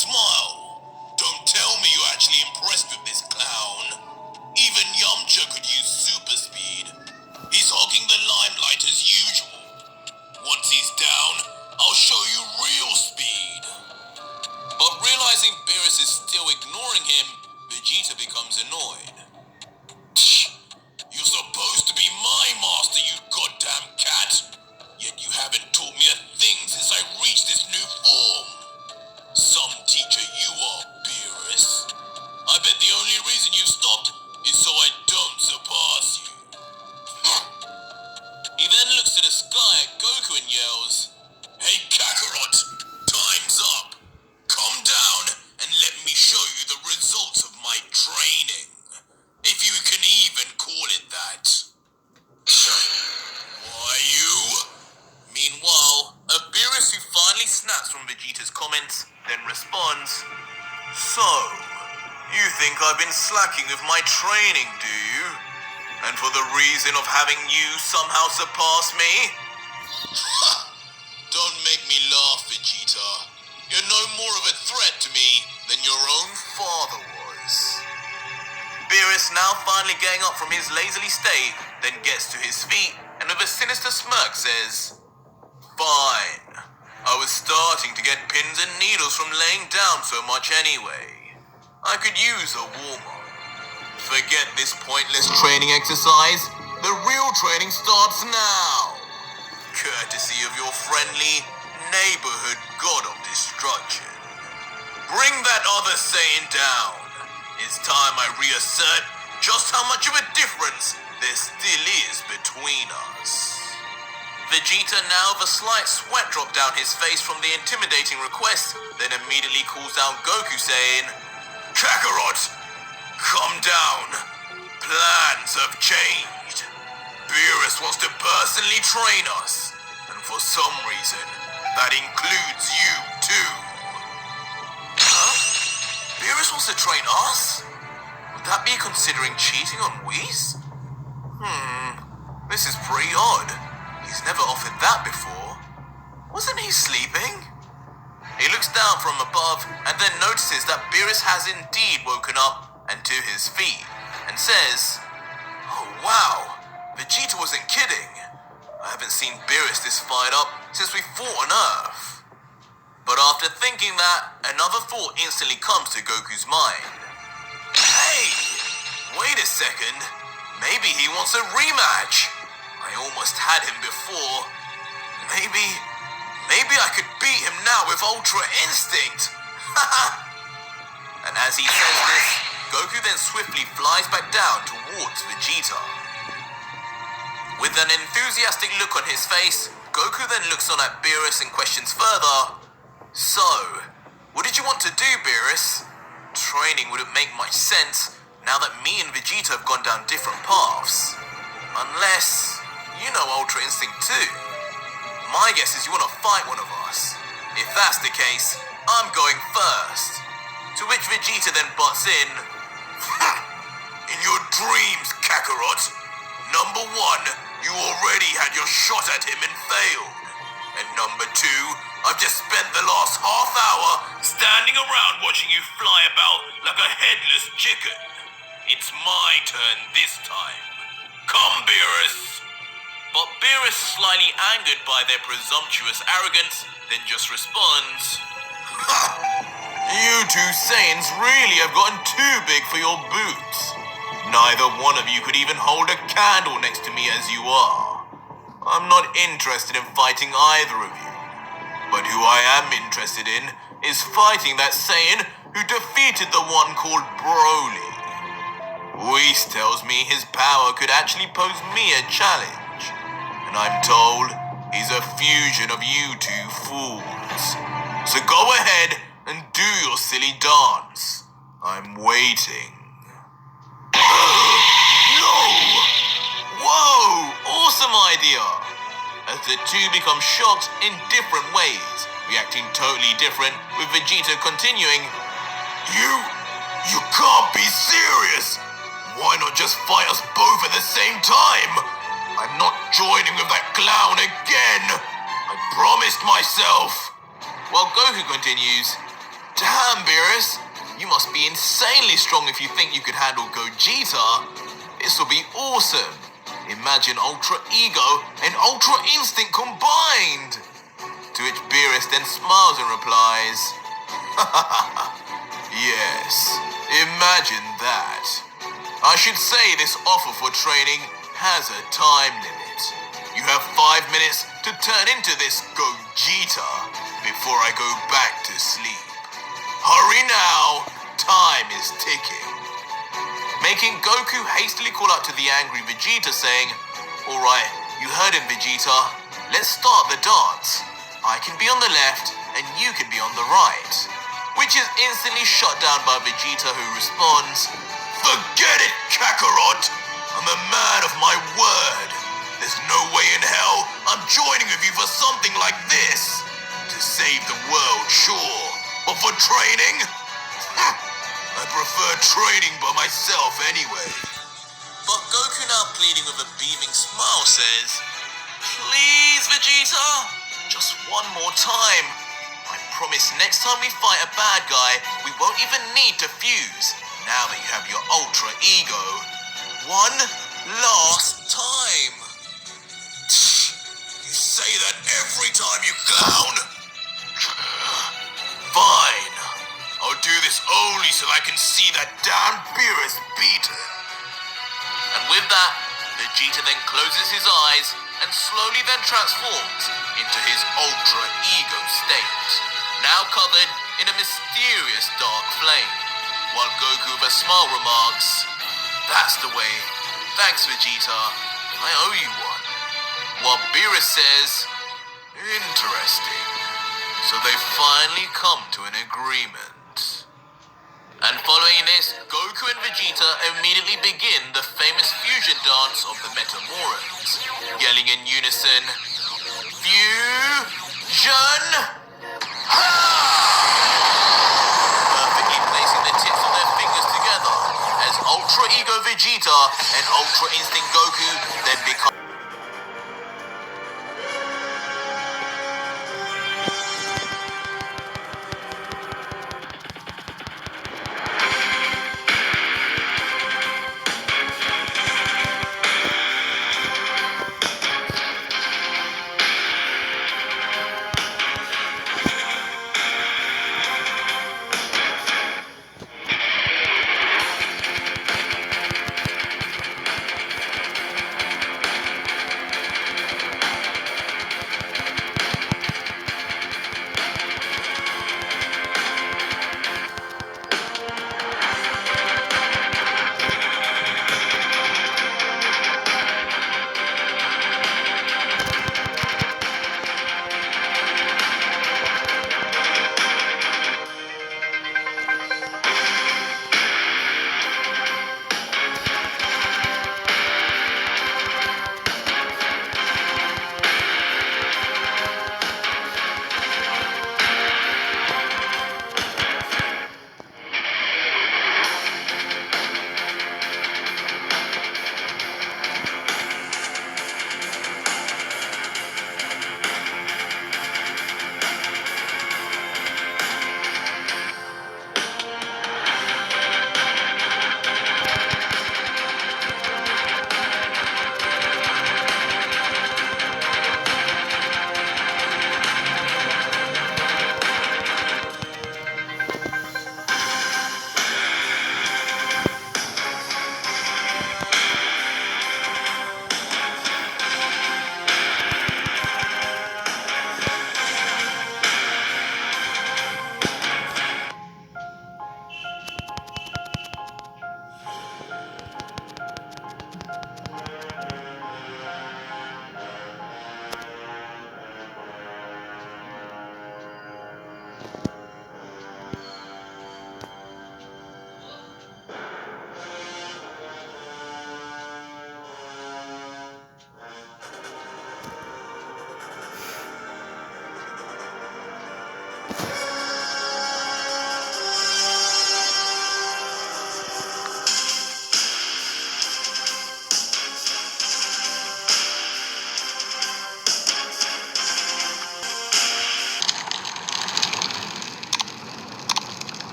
smile. Don't tell me you're actually impressed with this clown. Even Yamcha could use super speed. He's hogging the limelight as usual. Once he's down, I'll show you real speed. But realizing Beerus is still ignoring him, Vegeta becomes annoyed. You're supposed to be my master, you goddamn cat! Yet you haven't taught me a thing since I reached this new form. Some teacher you are, Beerus. I bet the only reason you've stopped is so I don't surpass you. He then looks to the sky at Goku and yells, "Hey Kakarot, time's up. Calm down and let me show you the results of my training. If you can even call it that." Why you? Meanwhile, Beerus, who finally snaps from Vegeta's comments, then responds, "So, you think I've been slacking with my training, do you? And for the reason of having you somehow surpass me?" Don't make me laugh, Vegeta. You're no more of a threat to me than your own father was. Beerus, now finally getting up from his lazily state, then gets to his feet and with a sinister smirk says, "Fine. I was starting to get pins and needles from laying down so much anyway. I could use a warm-up. Forget this pointless training exercise. The real training starts now. Courtesy of your friendly neighborhood god of destruction. Bring that other Saiyan down. It's time I reassert just how much of a difference there still is between us." Vegeta, now with a slight sweat drop down his face from the intimidating request, then immediately calls out Goku saying, "Kakarot, calm down. Plans have changed. Beerus wants to personally train us, and for some reason, that includes you too." Huh? Beerus wants to train us? Would that be considering cheating on Whis? This is pretty odd. He's never offered that before. Wasn't he sleeping? He looks down from above and then notices that Beerus has indeed woken up and to his feet and says, "Oh wow, Vegeta wasn't kidding. I haven't seen Beerus this fired up since we fought on Earth." But after thinking that, another thought instantly comes to Goku's mind. Hey, wait a second. Maybe he wants a rematch. I almost had him before. Maybe I could beat him now with Ultra Instinct. And as he says this, Goku then swiftly flies back down towards Vegeta. With an enthusiastic look on his face, Goku then looks on at Beerus and questions further, "So, what did you want to do, Beerus? Training wouldn't make much sense now that me and Vegeta have gone down different paths. Unless you know Ultra Instinct too. My guess is you want to fight one of us. If that's the case, I'm going first." To which Vegeta then butts in, "In your dreams, Kakarot. Number one, you already had your shot at him and failed. And number two, I've just spent the last half hour standing around watching you fly about like a headless chicken. It's my turn this time. Come, Beerus." But Beerus, slightly angered by their presumptuous arrogance, then just responds, "You two Saiyans really have gotten too big for your boots. Neither one of you could even hold a candle next to me as you are. I'm not interested in fighting either of you. But who I am interested in is fighting that Saiyan who defeated the one called Broly. Whis tells me his power could actually pose me a challenge. And I'm told he's a fusion of you two fools. So go ahead and do your silly dance. I'm waiting." No! Whoa! Awesome idea! As the two become shocked in different ways, reacting totally different, with Vegeta continuing, You can't be serious! Why not just fight us both at the same time? I'm not joining with that clown again! I promised myself!" While Goku continues, Damn, Beerus! You must be insanely strong if you think you could handle Gogeta. This will be awesome. Imagine Ultra Ego and Ultra Instinct combined. To which Beerus then smiles and replies, yes, imagine that. I should say this offer for training has a time limit. You have 5 minutes to turn into this Gogeta before I go back to sleep. Hurry now, time is ticking. Making Goku hastily call out to the angry Vegeta saying, alright, you heard him, Vegeta. Let's start the dance. I can be on the left and you can be on the right. Which is instantly shut down by Vegeta, who responds, forget it, Kakarot! I'm a man of my word. There's no way in hell I'm joining with you for something like this. To save the world, sure, but for training? I prefer training by myself anyway. But Goku, now pleading with a beaming smile, says, please, Vegeta, just one more time. I promise next time we fight a bad guy, we won't even need to fuse, now that you have your Ultra Ego. One last time. You say that every time, you clown. Fine. I'll do this only so I can see that damn Beerus beaten. And with that, Vegeta then closes his eyes and slowly then transforms into his Ultra Ego state, now covered in a mysterious dark flame, while Goku with a smile remarks, that's the way, thanks Vegeta, I owe you one. While Beerus says, interesting, so they finally come to an agreement. And following this, Goku and Vegeta immediately begin the famous fusion dance of the Metamorans, yelling in unison, Fusion! Ha! Perfectly placing the tips of their fingers together, as Ultra Ego Vegeta and Ultra Instinct Goku then become